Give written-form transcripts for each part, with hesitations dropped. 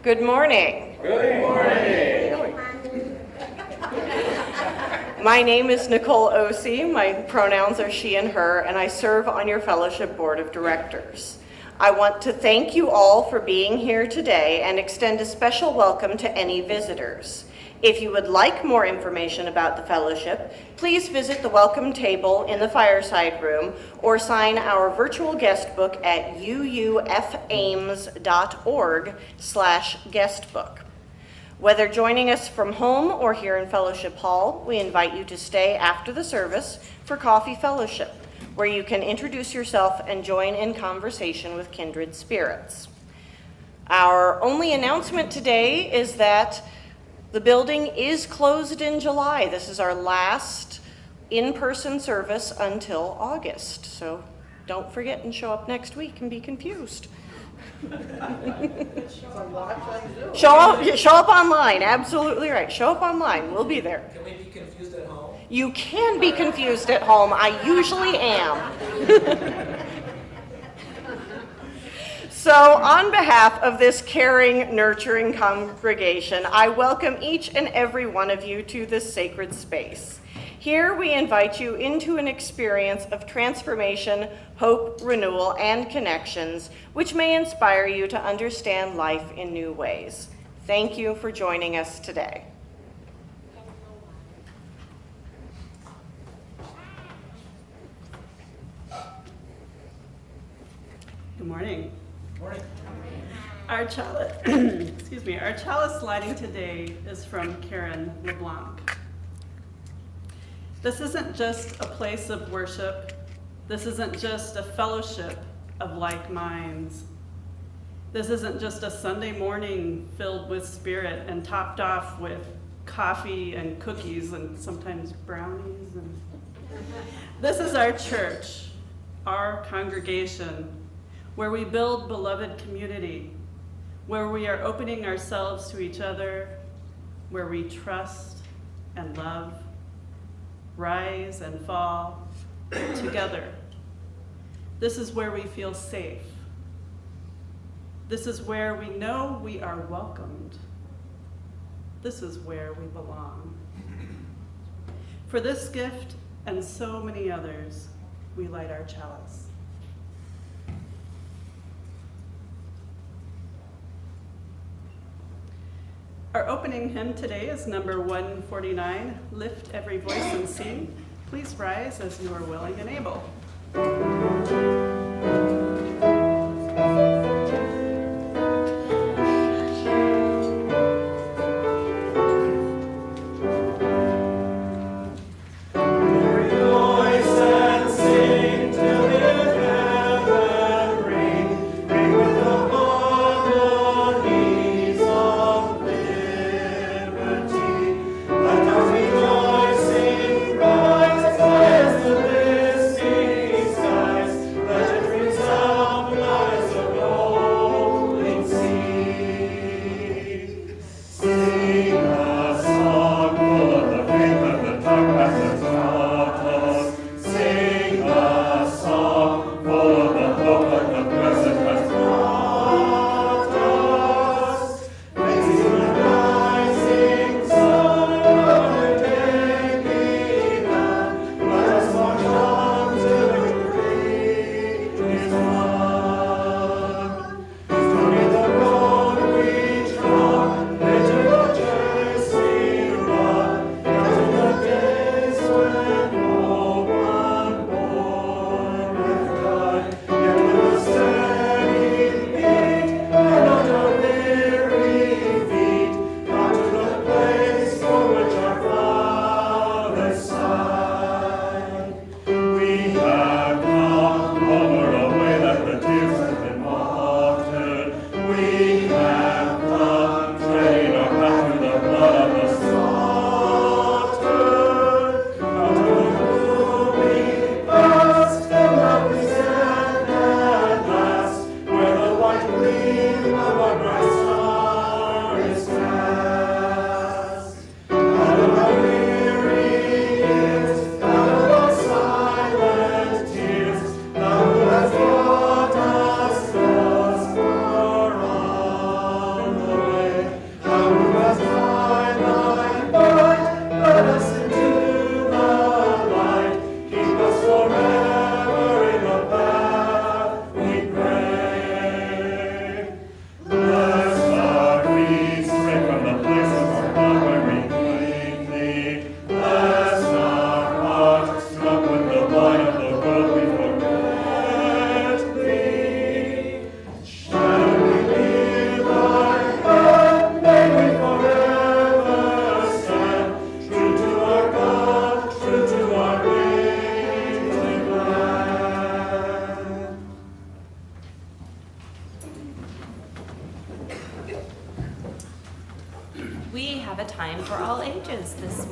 Good morning. Good morning. My name is Nicole Osee. My pronouns are she and her, and I serve on your fellowship board of directors. I want to thank you all for being here today and extend a special welcome to any visitors. If you would like more information about the fellowship, please visit the welcome table in the fireside room or sign our virtual guest book at uufames.org/guestbook. Whether joining us from home or here in Fellowship Hall, we invite you to stay after the service for Coffee Fellowship, where you can introduce yourself and join in conversation with kindred spirits. Our only announcement today is that the building is closed in July. This is our last in-person service until August. So don't forget and show up next week and be confused. Show up online, absolutely right. Show up online, we'll be there. Can we be confused at home? You can be confused at home, I usually am. So on behalf of this caring, nurturing congregation, I welcome each and every one of you to this sacred space. Here we invite you into an experience of transformation, hope, renewal, and connections, which may inspire you to understand life in new ways. Thank you for joining us today. Good morning. Morning. Our chalice, our chalice lighting today is from Karen LeBlanc. This isn't just a place of worship. This isn't just a fellowship of like minds. This isn't just a Sunday morning filled with spirit and topped off with coffee and cookies and sometimes brownies. This is our church, our congregation, where we build beloved community, where we are opening ourselves to each other, where we trust and love, rise and fall together. This is where we feel safe. This is where we know we are welcomed. This is where we belong. For this gift and so many others, we light our chalice. Our opening hymn today is number 149, Lift Every Voice and Sing. Please rise as you are willing and able. Let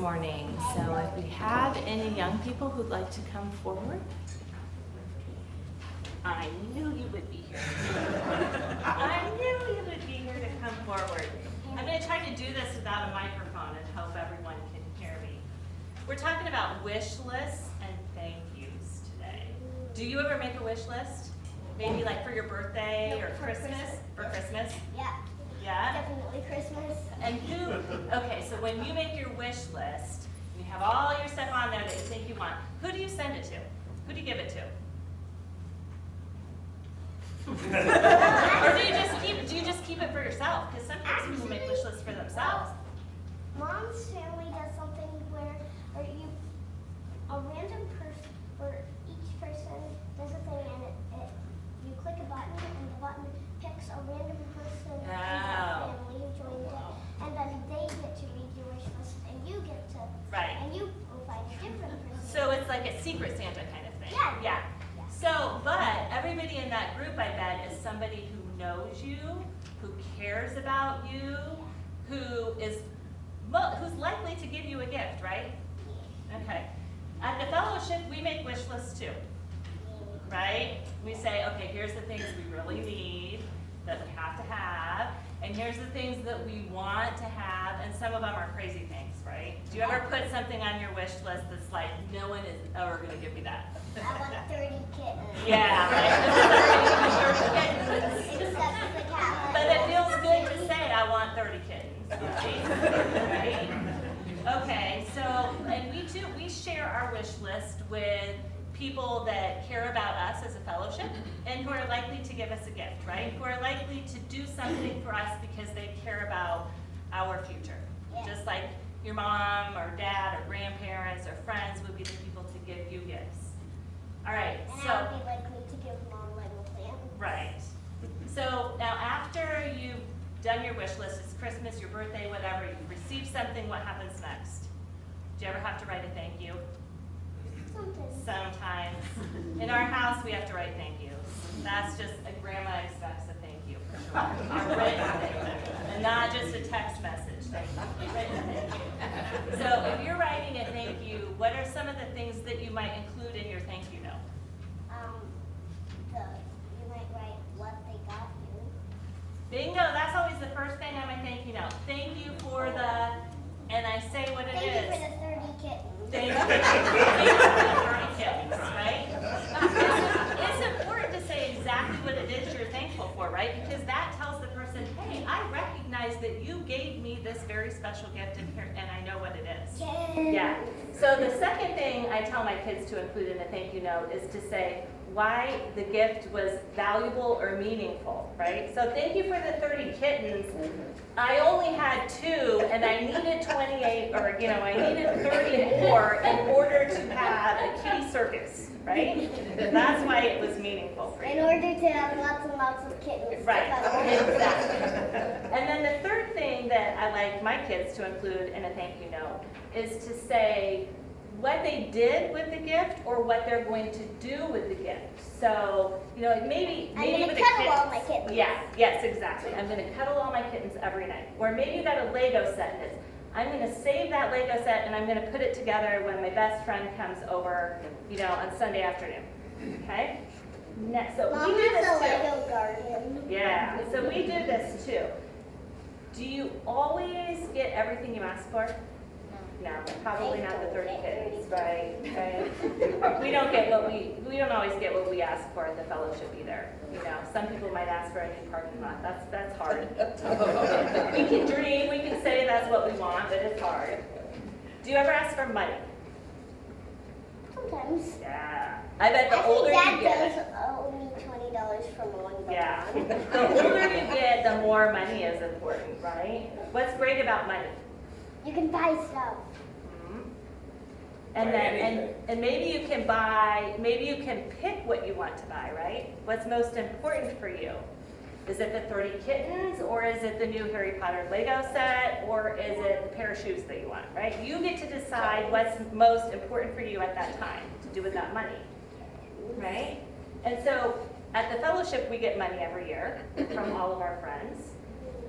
morning. So if we have any young people who'd like to come forward. I knew you would be here. I knew you would be here to come forward. I'm going to try to do this without a microphone and hope everyone can hear me. We're talking about wish lists and thank yous today. Do you ever make a wish list? Maybe like for your birthday or For Christmas? Christmas. For Christmas? Yeah, Yeah? definitely Christmas. And who, okay, so when you make your wish list, you have all your stuff on there that you think you want, who do you send it to? Who do you give it to? Or do you just keep it for yourself? Because sometimes people make wish lists for themselves. Mom's family does something where a random person, where each person does a thing and you click a button and the button picks a random person in Oh. the family who joined it, and then they get to read your wish list and you get to, Right. and you will find a different person. So it's like a secret Santa kind of thing. Yeah. Yeah. So, but everybody in that group, I bet, is somebody who knows you, who cares about you, who's likely to give you a gift, right? Okay. At the fellowship, we make wish lists too, right? We say, okay, here's the things we really need, that we have to have, and here's the things that we want to have, and some of them are crazy things, right? Do you ever put something on your wish list that's like, no one is ever going to give me that? I want 30 kittens. Yeah, right? Except the cat. But it feels good to say, I want 30 kittens, right? Okay, so, and we share our wish list with people that care about us as a fellowship and who are likely to give us a gift, right? Who are likely to do something for us because they care about our future. Yeah. Just like your mom or dad or grandparents or friends would be the people to give you gifts. All right, And so. I would be likely to give Mom Lego plans. Right. So now after you've done your wish list, it's Christmas, your birthday, whatever, you've received something, what happens next? Do you ever have to write a thank you? Sometimes. Sometimes. In our house, we have to write thank yous. That's just, a grandma expects a thank you for sure. A written thank you, and not just a text message thank you, a written thank you. So if you're writing a thank you, what are some of the things that you might include in your thank you note? You might write what they got you. Bingo, that's always the first thing on my thank you note. Thank you for the, and I say what it Thank is. you for the 30 kittens. Thank you for the 30 kittens, right? It's important to say exactly what it is you're thankful for, right? Because that tells the person, hey, I recognize that you gave me this very special gift and I know what it is. Yeah. So the second thing I tell my kids to include in the thank you note is to say why the gift was valuable or meaningful, right? So thank you for the 30 kittens. I only had 2 and I needed 28 or, I needed 30 more in order to have a kitty circus, right? That's why it was meaningful for you. In order to have lots and lots of kittens. Right, exactly. And then the third thing that I like my kids to include in a thank you note is to say what they did with the gift or what they're going to do with the gift. So, maybe I'm going with to the cuddle all kittens. my kittens. Yeah, yes, exactly. I'm going to cuddle all my kittens every night. Or maybe you got a Lego set and I'm going to save that Lego set and I'm going to put it together when my best friend comes over, on Sunday afternoon. Okay? Next, so Mom we do has this a too. Lego garden. Yeah, so we do this too. Do you always get everything you ask for? No, probably not the 30 kittens, right? We don't always get what we ask for at the fellowship either. Some people might ask for a new parking lot. That's hard. We can dream, we can say that's what we want, but it's hard. Do you ever ask for money? Sometimes. Yeah. I bet the I older think you Dad get. does owe me $20 for mowing the Yeah. lawn. The older you get, the more money is important, right? What's great about money? You can buy stuff. And then, and maybe you can pick what you want to buy, right? What's most important for you? Is it the 30 kittens, or is it the new Harry Potter Lego set, or is it the pair of shoes that you want, right? You get to decide what's most important for you at that time to do with that money, right? And so at the fellowship, we get money every year from all of our friends.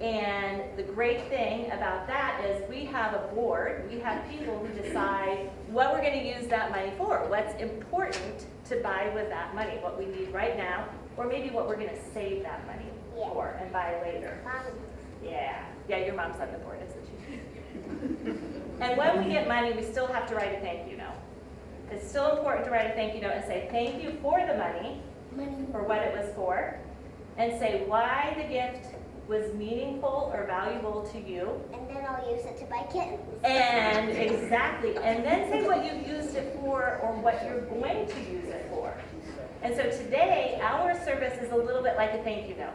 And the great thing about that is we have a board, we have people who decide what we're going to use that money for, what's important to buy with that money, what we need right now, or maybe what we're going to save that money for and buy later. Yeah, your mom's on the board, isn't she? And when we get money, we still have to write a thank you note. It's still important to write a thank you note and say thank you for the money, for what it was for, and say why the gift was meaningful or valuable to you. And then I'll use it to buy kittens. And exactly, and then say what you used it for or what you're going to use it for. And so today, our service is a little bit like a thank you note.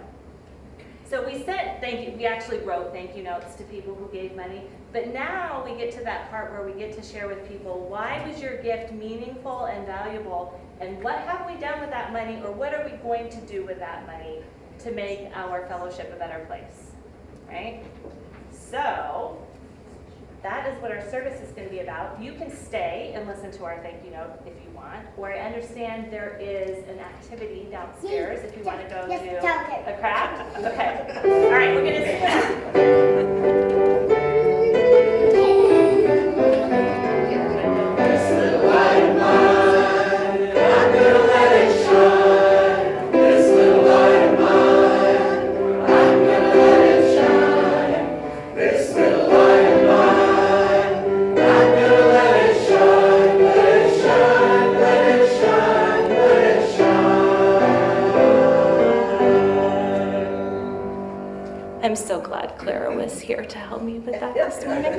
So we said thank you, we actually wrote thank you notes to people who gave money, but now we get to that part where we get to share with people, why was your gift meaningful and valuable, and what have we done with that money, or what are we going to do with that money to make our fellowship a better place, right? So that is what our service is going to be about. You can stay and listen to our thank you note if you want, or I understand there is an activity downstairs if you want to go do a craft. Okay. All right, we're going to sit down. I'm so glad Clara was here to help me with that this morning.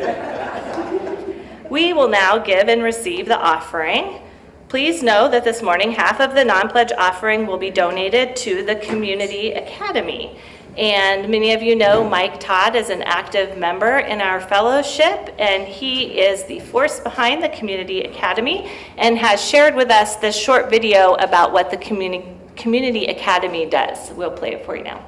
We will now give and receive the offering. Please know that this morning, half of the non-pledge offering will be donated to the Community Academy. And many of you know Mike Todd is an active member in our fellowship, and he is the force behind the Community Academy and has shared with us this short video about what the Community Academy does. We'll play it for you now.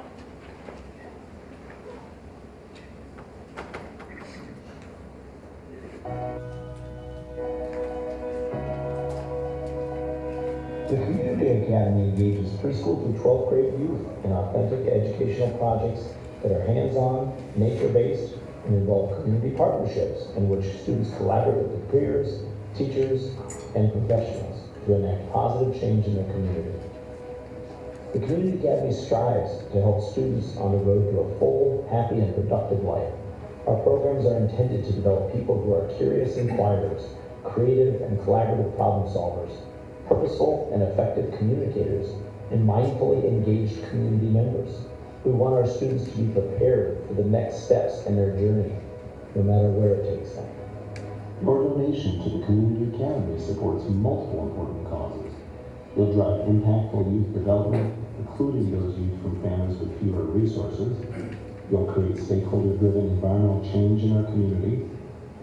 The Community Academy engages preschool through 12th grade youth in authentic educational projects that are hands-on, nature-based, and involve community partnerships in which students collaborate with their peers, teachers, and professionals to enact positive change in their community. The Community Academy strives to help students on the road to a full, happy, and productive life. Our programs are intended to develop people who are curious inquirers, creative and collaborative problem solvers, purposeful and effective communicators, and mindfully engaged community members. We want our students to be prepared for the next steps in their journey, no matter where it takes them. Your donation to the Community Academy supports multiple important causes. You'll drive impactful youth development, including those youth from families with fewer resources. You'll create stakeholder-driven environmental change in our community.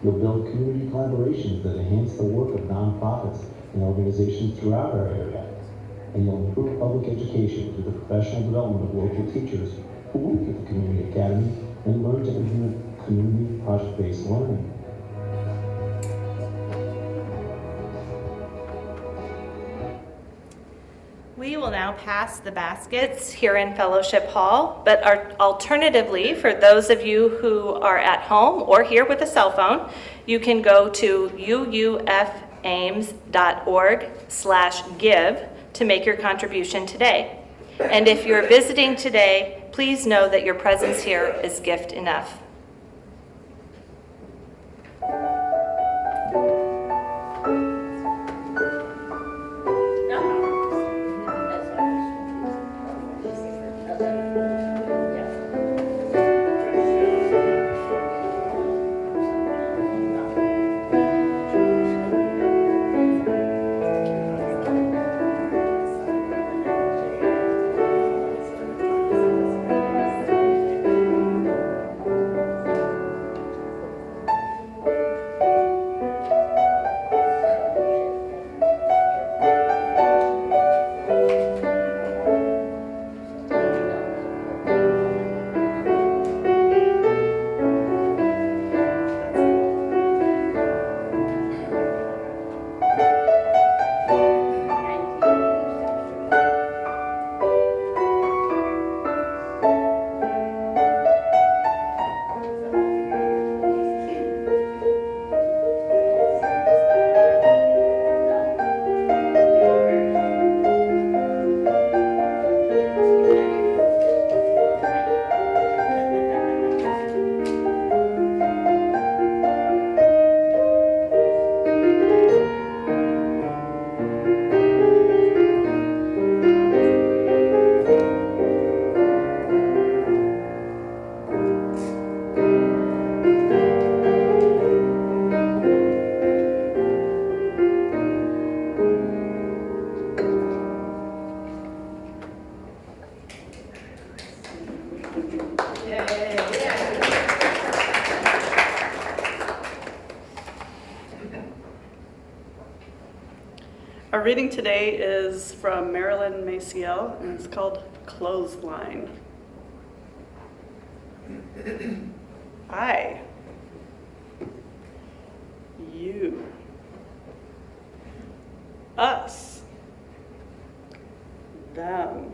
You'll build community collaborations that enhance the work of nonprofits and organizations throughout our area. And you'll improve public education through the professional development of local teachers who work at the Community Academy and learn to implement community project-based learning. We will now pass the baskets here in Fellowship Hall, but alternatively, for those of you who are at home or here with a cell phone, you can go to uufames.org/give to make your contribution today. And if you're visiting today, please know that your presence here is gift enough. Our reading today is from Marilyn Maciel, and it's called Clothesline. I, you, us, them,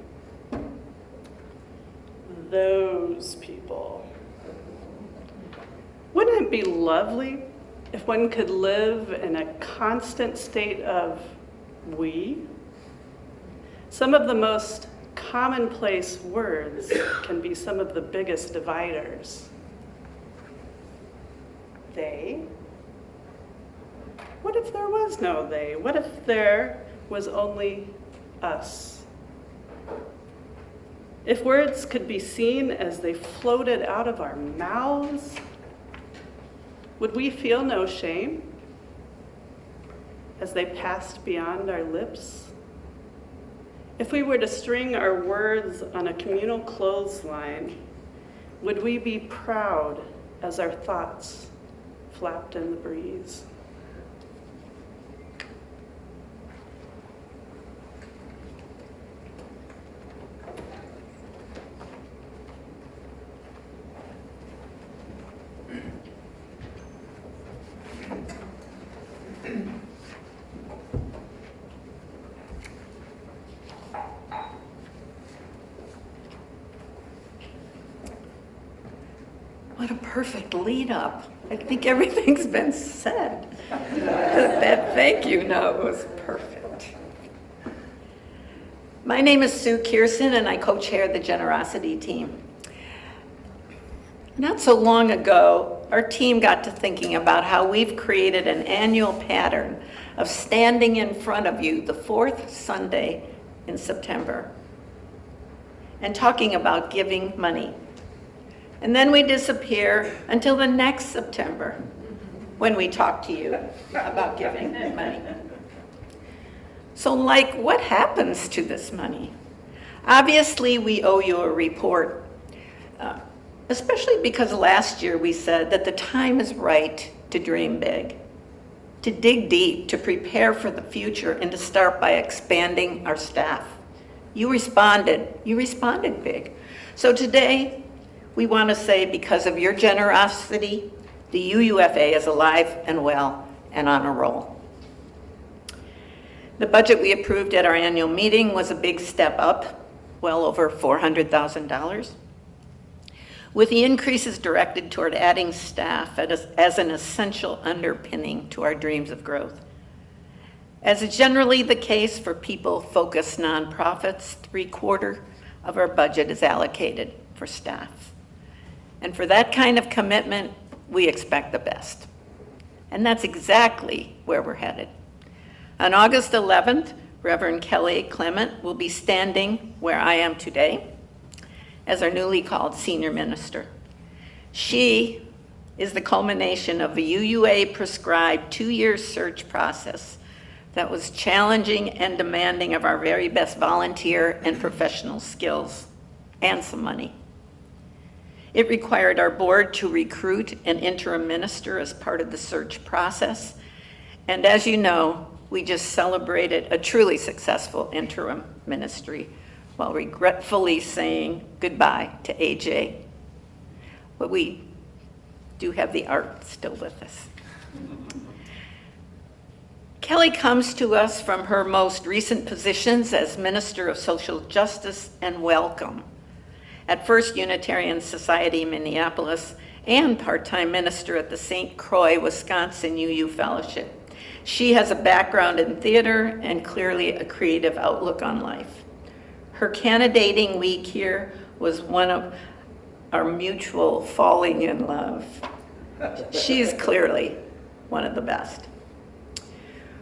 those people. Wouldn't it be lovely if one could live in a constant state of we? Some of the most commonplace words can be some of the biggest dividers. They? What if there was no they? What if there was only us? If words could be seen as they floated out of our mouths, would we feel no shame as they passed beyond our lips? If we were to string our words on a communal clothesline, would we be proud as our thoughts flapped in the breeze? What a perfect lead up. I think everything's been said. That thank you note was perfect. My name is Sue Kierson and I co-chair the Generosity team. Not so long ago, our team got to thinking about how we've created an annual pattern of standing in front of you the fourth Sunday in September and talking about giving money. And then we disappear until the next September when we talk to you about giving money. So what happens to this money? Obviously, we owe you a report, especially because last year we said that the time is right to dream big, to dig deep, to prepare for the future, and to start by expanding our staff. You responded big. So today, we want to say, because of your generosity, the UUFA is alive and well and on a roll. The budget we approved at our annual meeting was a big step up, well over $400,000, with the increases directed toward adding staff as an essential underpinning to our dreams of growth. As is generally the case for people-focused nonprofits, 3/4 of our budget is allocated for staff. And for that kind of commitment, we expect the best. And that's exactly where we're headed. On August 11th, Reverend Kelly Clement will be standing where I am today as our newly called senior minister. She is the culmination of the UUA-prescribed 2-year search process that was challenging and demanding of our very best volunteer and professional skills and some money. It required our board to recruit an interim minister as part of the search process. And as you know, we just celebrated a truly successful interim ministry while regretfully saying goodbye to AJ. But we do have the art still with us. Kelly comes to us from her most recent positions as Minister of Social Justice and Welcome at First Unitarian Society, Minneapolis, and part-time minister at the St. Croix, Wisconsin UU Fellowship. She has a background in theater and clearly a creative outlook on life. Her candidating week here was one of our mutual falling in love. She's clearly one of the best.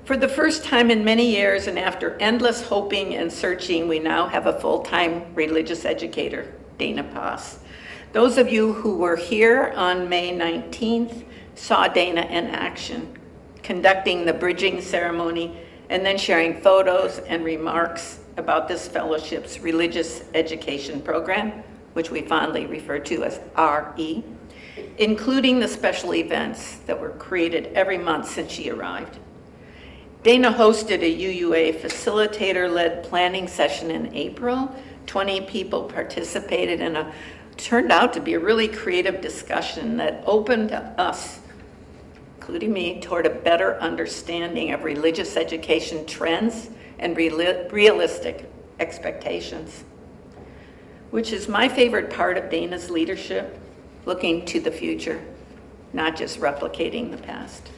For the first time in many years, and after endless hoping and searching, we now have a full-time religious educator, Dana Poss. Those of you who were here on May 19th saw Dana in action, conducting the bridging ceremony and then sharing photos and remarks about this fellowship's religious education program, which we fondly refer to as RE, including the special events that were created every month since she arrived. Dana hosted a UUA facilitator-led planning session in April. 20 people participated in turned out to be a really creative discussion that opened us, including me, toward a better understanding of religious education trends and realistic expectations, which is my favorite part of Dana's leadership, looking to the future, not just replicating the past.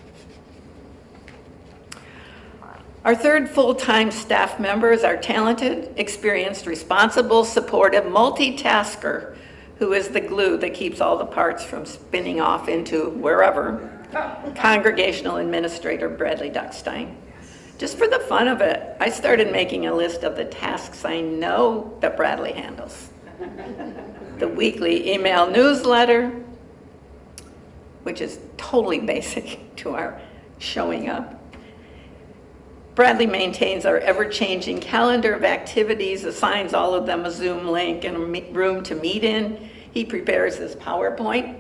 Our third full-time staff member is our talented, experienced, responsible, supportive, multitasker who is the glue that keeps all the parts from spinning off into wherever, Congregational Administrator Bradley Duckstein. Just for the fun of it, I started making a list of the tasks I know that Bradley handles. The weekly email newsletter, which is totally basic to our showing up. Bradley maintains our ever-changing calendar of activities, assigns all of them a Zoom link and a room to meet in. He prepares his PowerPoint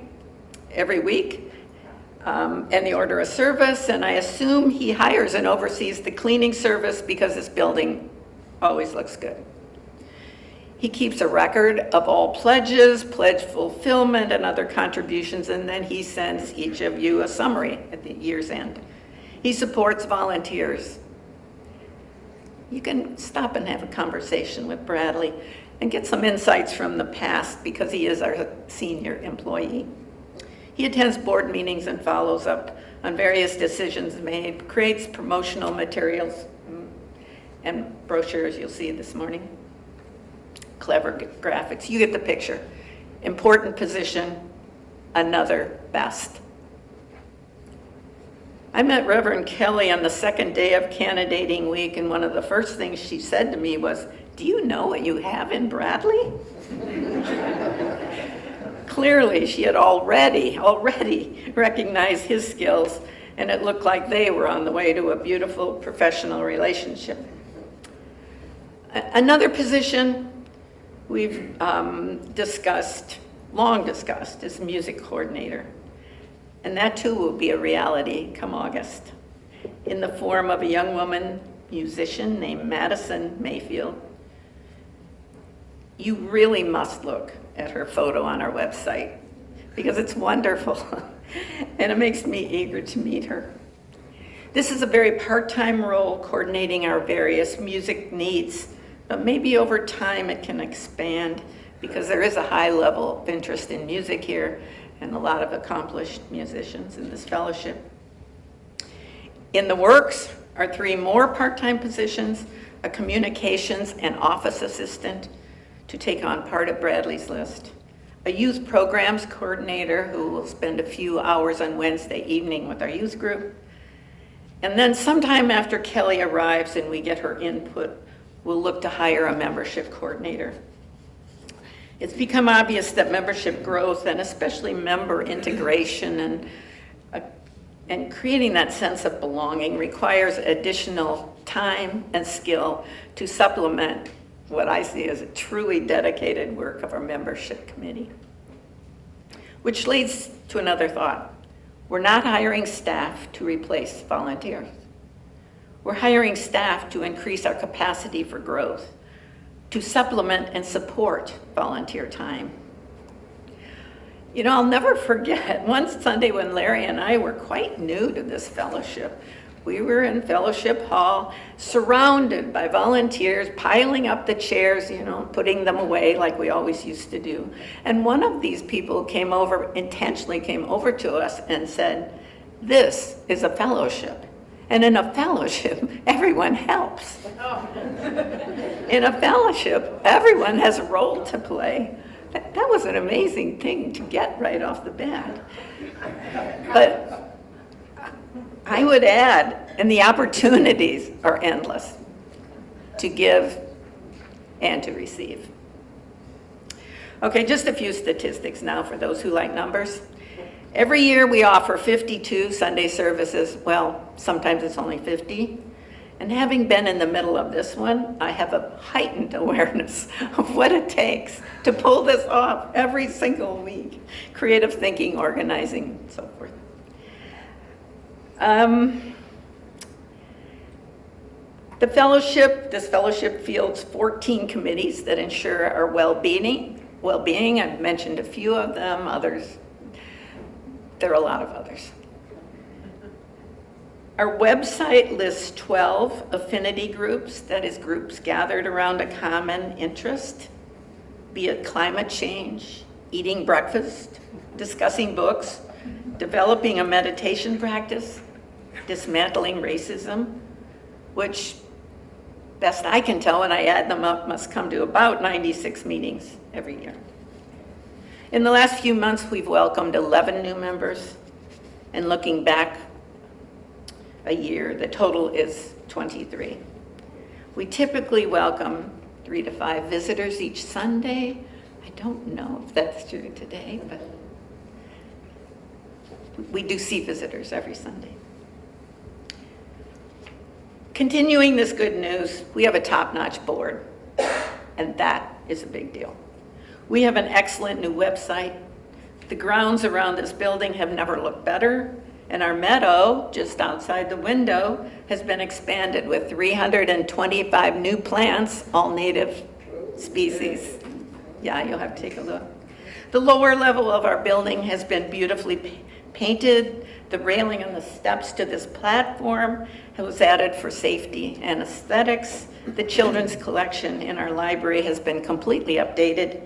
every week and the order of service, and I assume he hires and oversees the cleaning service because this building always looks good. He keeps a record of all pledges, pledge fulfillment, and other contributions, and then he sends each of you a summary at the year's end. He supports volunteers. You can stop and have a conversation with Bradley and get some insights from the past because he is our senior employee. He attends board meetings and follows up on various decisions made, creates promotional materials and brochures you'll see this morning. Clever graphics, you get the picture. Important position, another best. I met Reverend Kelly on the second day of candidating week, and one of the first things she said to me was, "Do you know what you have in Bradley?" Clearly, she had already recognized his skills, and it looked like they were on the way to a beautiful professional relationship. Another position we've long discussed, is music coordinator. And that too will be a reality come August, in the form of a young woman musician named Madison Mayfield. You really must look at her photo on our website because it's wonderful and it makes me eager to meet her. This is a very part-time role coordinating our various music needs, but maybe over time it can expand because there is a high level of interest in music here and a lot of accomplished musicians in this fellowship. In the works are 3 more part-time positions, a communications and office assistant to take on part of Bradley's list, a youth programs coordinator who will spend a few hours on Wednesday evening with our youth group, and then sometime after Kelly arrives and we get her input, we'll look to hire a membership coordinator. It's become obvious that membership growth and especially member integration and creating that sense of belonging requires additional time and skill to supplement what I see as a truly dedicated work of our membership committee. Which leads to another thought. We're not hiring staff to replace volunteers. We're hiring staff to increase our capacity for growth, to supplement and support volunteer time. You know, I'll never forget one Sunday when Larry and I were quite new to this fellowship. We were in fellowship hall, surrounded by volunteers, piling up the chairs, putting them away like we always used to do. And one of these people intentionally came over to us and said, "This is a fellowship. And in a fellowship, everyone helps. In a fellowship, everyone has a role to play." That was an amazing thing to get right off the bat. But I would add, and the opportunities are endless to give and to receive. Okay, just a few statistics now for those who like numbers. Every year we offer 52 Sunday services. Well, sometimes it's only 50. And having been in the middle of this one, I have a heightened awareness of what it takes to pull this off every single week. Creative thinking, organizing, and so forth. This fellowship fields 14 committees that ensure our well-being. I've mentioned a few of them, others, there are a lot of others. Our website lists 12 affinity groups, that is groups gathered around a common interest, be it climate change, eating breakfast, discussing books, developing a meditation practice, dismantling racism, which, best I can tell when I add them up, must come to about 96 meetings every year. In the last few months, we've welcomed 11 new members, and looking back a year, the total is 23. We typically welcome 3 to 5 visitors each Sunday. I don't know if that's true today, but we do see visitors every Sunday. Continuing this good news, we have a top-notch board, and that is a big deal. We have an excellent new website. The grounds around this building have never looked better, and our meadow, just outside the window, has been expanded with 325 new plants, all native species. Yeah, you'll have to take a look. The lower level of our building has been beautifully painted. The railing on the steps to this platform was added for safety and aesthetics. The children's collection in our library has been completely updated.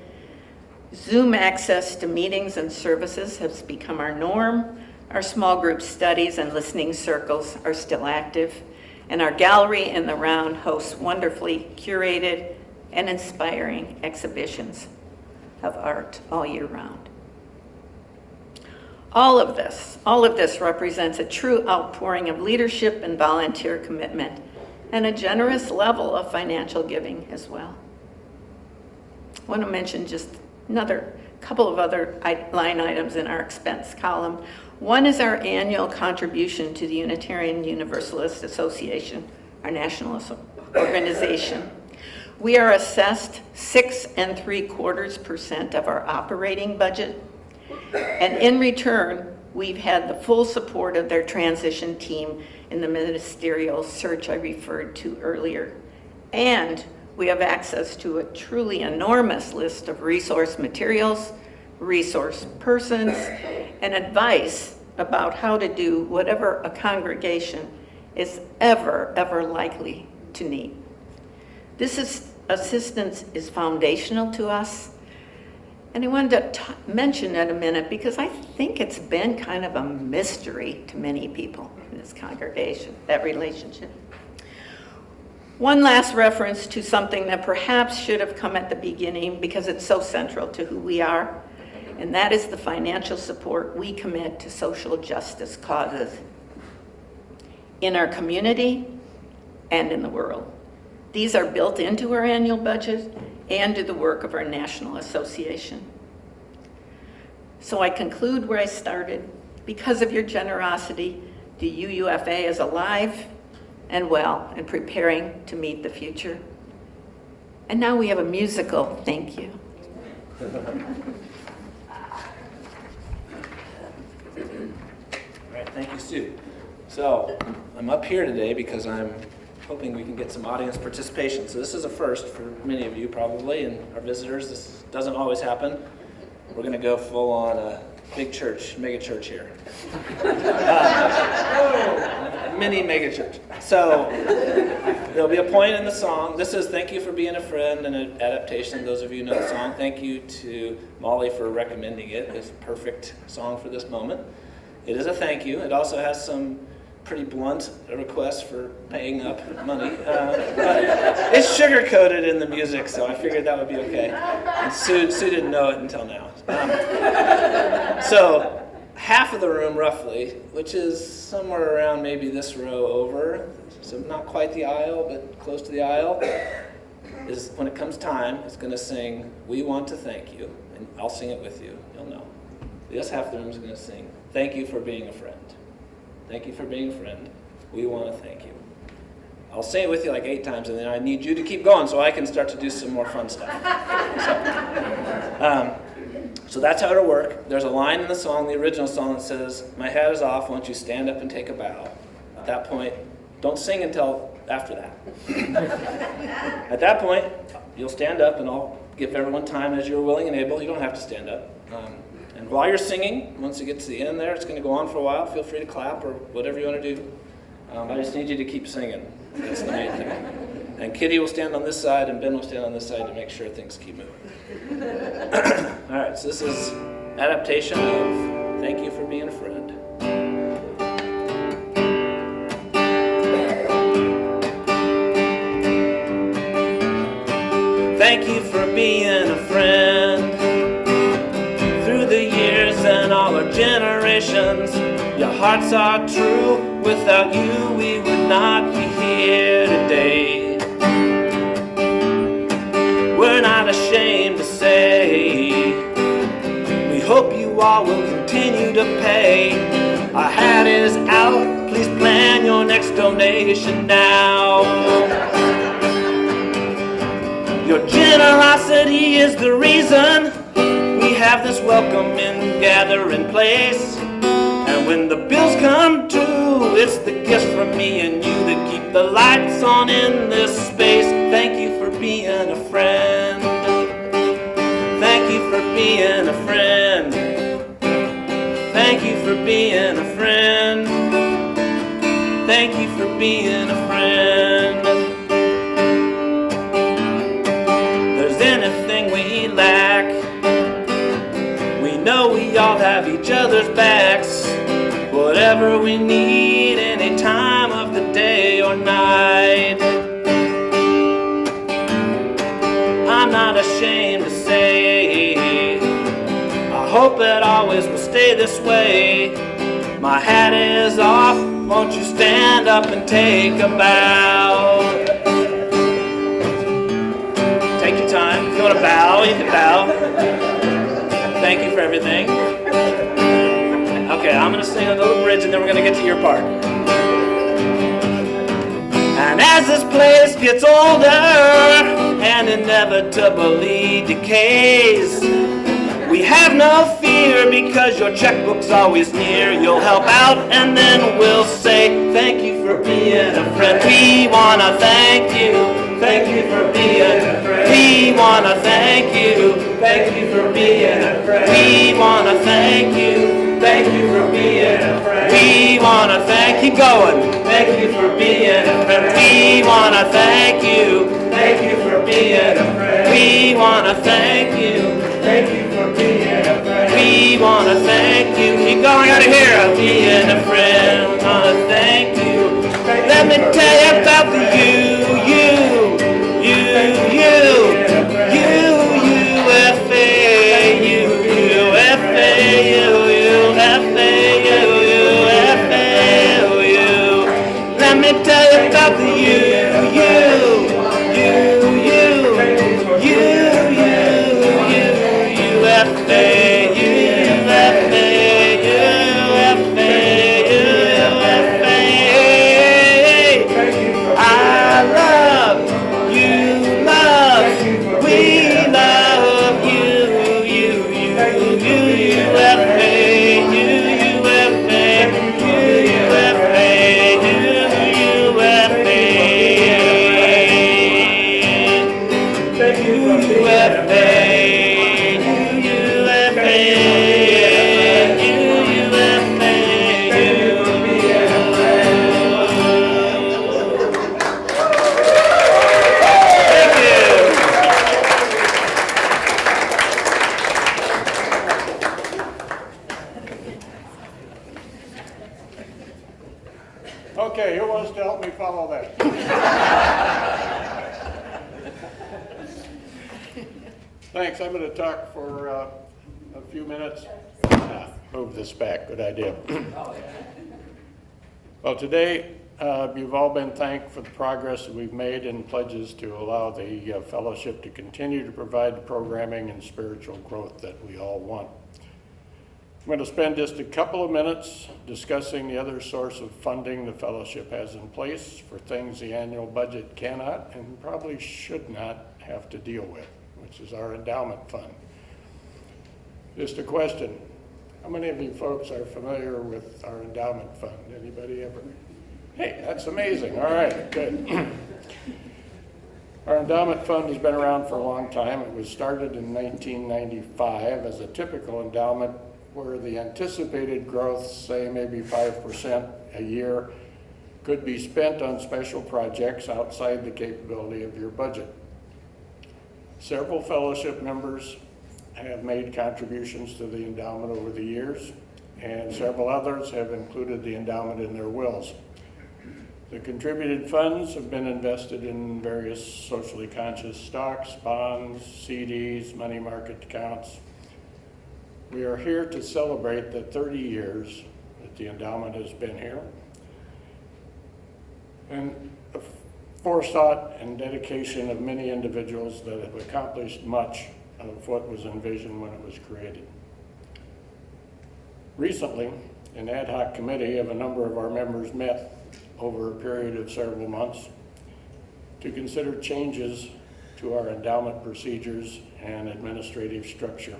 Zoom access to meetings and services has become our norm. Our small group studies and listening circles are still active. And our gallery in the round hosts wonderfully curated and inspiring exhibitions of art all year round. All of this represents a true outpouring of leadership and volunteer commitment, and a generous level of financial giving as well. I want to mention just another couple of other line items in our expense column. One is our annual contribution to the Unitarian Universalist Association, our national organization. We are assessed 6 3/4% of our operating budget. And in return, we've had the full support of their transition team in the ministerial search I referred to earlier. And we have access to a truly enormous list of resource materials, resource persons, and advice about how to do whatever a congregation is ever likely to need. This assistance is foundational to us. And I wanted to mention it a minute because I think it's been kind of a mystery to many people in this congregation, that relationship. One last reference to something that perhaps should have come at the beginning because it's so central to who we are, and that is the financial support we commit to social justice causes in our community and in the world. These are built into our annual budget and to the work of our national association. So I conclude where I started. Because of your generosity, the UUFA is alive and well and preparing to meet the future. And now we have a musical thank you. All right, thank you, Sue. So I'm up here today because I'm hoping we can get some audience participation. So this is a first for many of you probably, and our visitors. This doesn't always happen. We're going to go full on a big church, mega church here. Mini mega church. So there'll be a point in the song. This is Thank You for Being a Friend, an adaptation. Those of you who know the song, thank you to Molly for recommending it. It's a perfect song for this moment. It is a thank you. It also has some pretty blunt requests for paying up money. But it's sugar-coated in the music, so I figured that would be okay. And Sue didn't know it until now. So half of the room, roughly, which is somewhere around maybe this row over, so not quite the aisle, but close to the aisle, is when it comes time, is going to sing, We Want to Thank You, and I'll sing it with you, you'll know. The other half of the room is going to sing, Thank You for Being a Friend. Thank you for being a friend. We want to thank you. I'll say it with you like 8 times, and then I need you to keep going so I can start to do some more fun stuff. So that's how it'll work. There's a line in the song, the original song, that says, My hat is off, won't you stand up and take a bow? At that point, Don't sing until after that. At that point, you'll stand up and I'll give everyone time as you're willing and able. You don't have to stand up. And while you're singing, once you get to the end there, it's going to go on for a while. Feel free to clap or whatever you want to do. I just need you to keep singing. That's the main thing. And Kitty will stand on this side and Ben will stand on this side to make sure things keep moving. All right, so this is adaptation of Thank You for Being a Friend. Thank you for being a friend. Through the years and all our generations, your hearts are true. Without you, we would not be here today. We're not ashamed to say, we hope you all will continue to pay. Our hat is out, please plan your next donation now. Your generosity is the reason we have this welcoming gathering place. And when the bills come due, it's the gifts from me and you that keep the lights on in this space. Thank you for being a friend. Thank you for being a friend. Thank you for being a friend. Thank you for being a friend. There's anything we lack, we know we all have each other's backs. Whatever we need, any time of the day or night. I'm not ashamed to say, I hope it always will stay this way. My hat is off, won't you stand up and take a bow? Take your time, if you want to bow, you can bow. Thank you for everything. Okay, I'm going to sing a little bridge and then we're going to get to your part. And as this place gets older and inevitably decays, we have no fear because your checkbook's always near. You'll help out and then we'll say, thank you for being a friend. We want to thank you. Thank you for being a friend. We want to thank you. Thank you for being a friend. We want to thank you. Thank you for being a friend. We want to keep going. Thank you for being a friend. We want to thank you. Thank you for being a friend. We want to thank you. Thank you for being a friend. We want to thank you. Keep going out of here. Being a friend. We want to thank you. Let me tell you about the you, Let me tell you about the I love you, love, we love Okay, who wants to help me follow that? Thanks, I'm going to talk for a few minutes. Move this back, good idea. Well, today you've all been thanked for the progress that we've made in pledges to allow the fellowship to continue to provide the programming and spiritual growth that we all want. I'm going to spend just a couple of minutes discussing the other source of funding the fellowship has in place for things the annual budget cannot and probably should not have to deal with, which is our endowment fund. Just a question, how many of you folks are familiar with our endowment fund? Anybody ever Hey, that's amazing. All right, good. Our endowment fund has been around for a long time. It was started in 1995 as a typical endowment where the anticipated growth, say maybe 5% a year, could be spent on special projects outside the capability of your budget. Several fellowship members have made contributions to the endowment over the years, and several others have included the endowment in their wills. The contributed funds have been invested in various socially conscious stocks, bonds, CDs, money market accounts. We are here to celebrate the 30 years that the endowment has been here, and the forethought and dedication of many individuals that have accomplished much of what was envisioned when it was created. Recently, an ad hoc committee of a number of our members met over a period of several months to consider changes to our endowment procedures and administrative structure.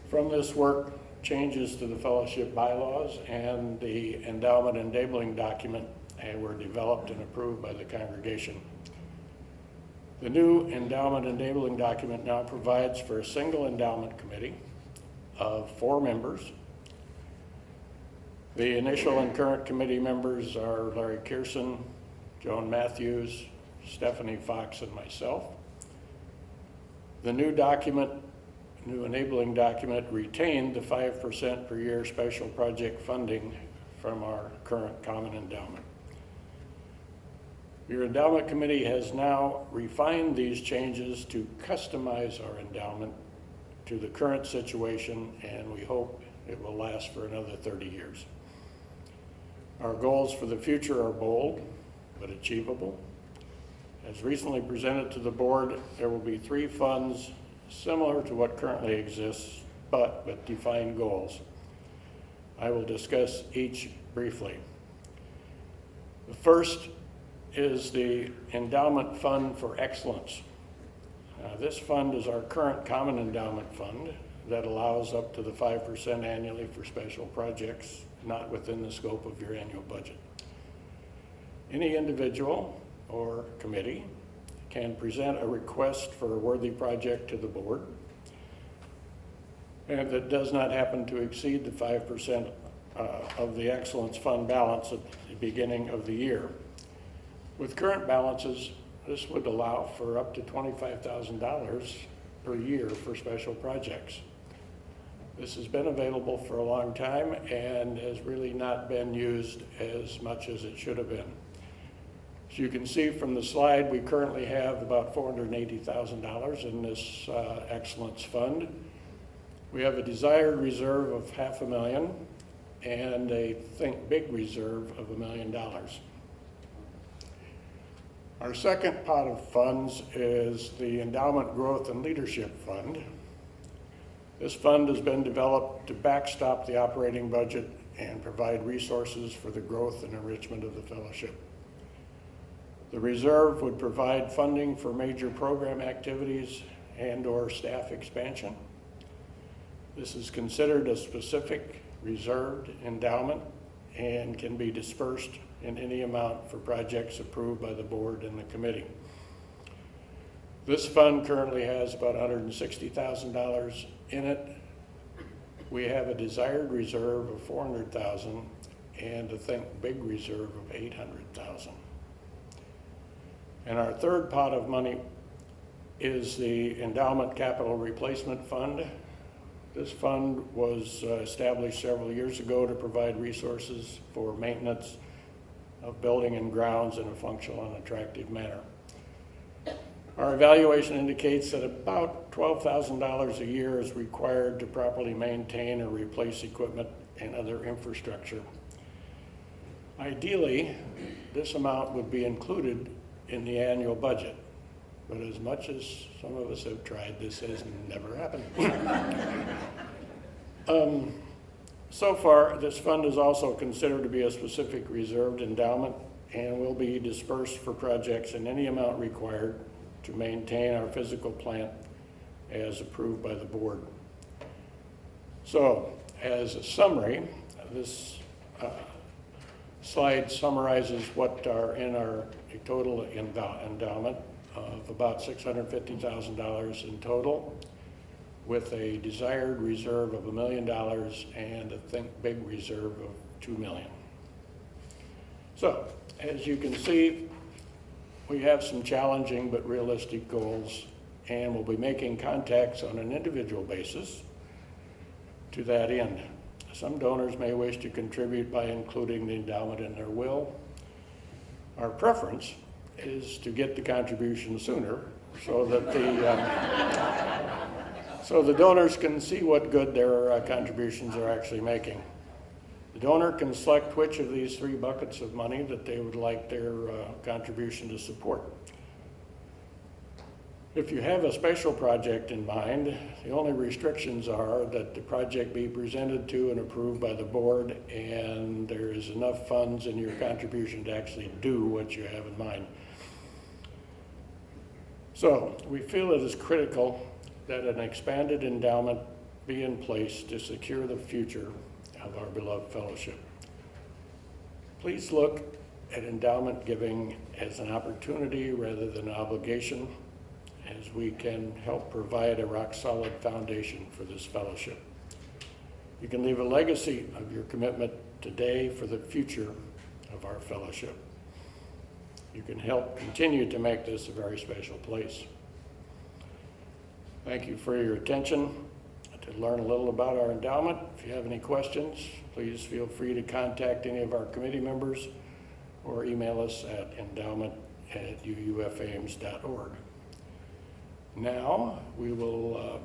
From this work, changes to the fellowship bylaws and the endowment enabling document were developed and approved by the congregation. The new endowment enabling document now provides for a single endowment committee of 4 members. The initial and current committee members are Larry Kearson, Joan Matthews, Stephanie Fox, and myself. The new enabling document retained the 5% per year special project funding from our current common endowment. Your endowment committee has now refined these changes to customize our endowment to the current situation, and we hope it will last for another 30 years. Our goals for the future are bold, but achievable. As recently presented to the board, there will be 3 funds similar to what currently exists, but with defined goals. I will discuss each briefly. The first is the Endowment Fund for Excellence. This fund is our current common endowment fund that allows up to the 5% annually for special projects not within the scope of your annual budget. Any individual or committee can present a request for a worthy project to the board, and that does not happen to exceed the 5% of the Excellence Fund balance at the beginning of the year. With current balances, this would allow for up to $25,000 per year for special projects. This has been available for a long time and has really not been used as much as it should have been. As you can see from the slide, we currently have about $480,000 in this Excellence Fund. We have a desired reserve of $500,000 and a Think Big reserve of $1 million. Our second pot of funds is the Endowment Growth and Leadership Fund. This fund has been developed to backstop the operating budget and provide resources for the growth and enrichment of the fellowship. The reserve would provide funding for major program activities and/or staff expansion. This is considered a specific reserved endowment and can be dispersed in any amount for projects approved by the board and the committee. This fund currently has about $160,000 in it. We have a desired reserve of $400,000 and a Think Big reserve of $800,000. And our third pot of money is the Endowment Capital Replacement Fund. This fund was established several years ago to provide resources for maintenance of building and grounds in a functional and attractive manner. Our evaluation indicates that about $12,000 a year is required to properly maintain or replace equipment and other infrastructure. Ideally, this amount would be included in the annual budget, but as much as some of us have tried, this has never happened. So far, this fund is also considered to be a specific reserved endowment and will be dispersed for projects in any amount required to maintain our physical plant as approved by the board. So, as a summary, this Slide summarizes what are in our total endowment of about $650,000 in total, with a desired reserve of $1 million and a big reserve of $2 million. So, as you can see, we have some challenging but realistic goals, and we'll be making contacts on an individual basis to that end. Some donors may wish to contribute by including the endowment in their will. Our preference is to get the contribution sooner so that the donors can see what good their contributions are actually making. The donor can select which of these 3 buckets of money that they would like their contribution to support. If you have a special project in mind, the only restrictions are that the project be presented to and approved by the board, and there is enough funds in your contribution to actually do what you have in mind. So we feel it is critical that an expanded endowment be in place to secure the future of our beloved fellowship. Please look at endowment giving as an opportunity rather than an obligation, as we can help provide a rock-solid foundation for this fellowship. You can leave a legacy of your commitment today for the future of our fellowship. You can help continue to make this a very special place. Thank you for your attention. To learn a little about our endowment, if you have any questions, please feel free to contact any of our committee members or email us at endowment@uufames.org. Now, we will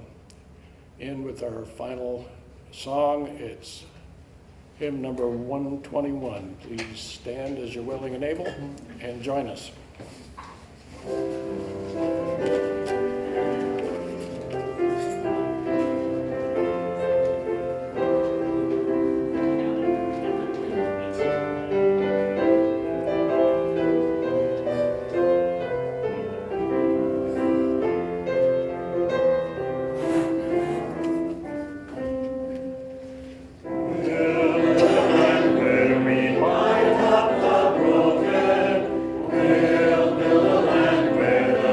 end with our final song. It's hymn number 121. Please stand as you're willing and able and join us. Where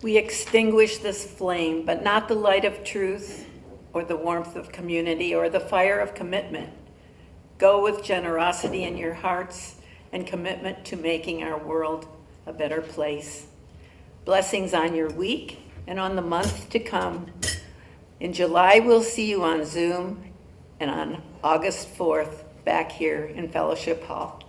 We extinguish this flame, but not the light of truth or the warmth of community or the fire of commitment. Go with generosity in your hearts and commitment to making our world a better place. Blessings on your week and on the month to come. In July, we'll see you on Zoom, and on August 4th, back here in Fellowship Hall.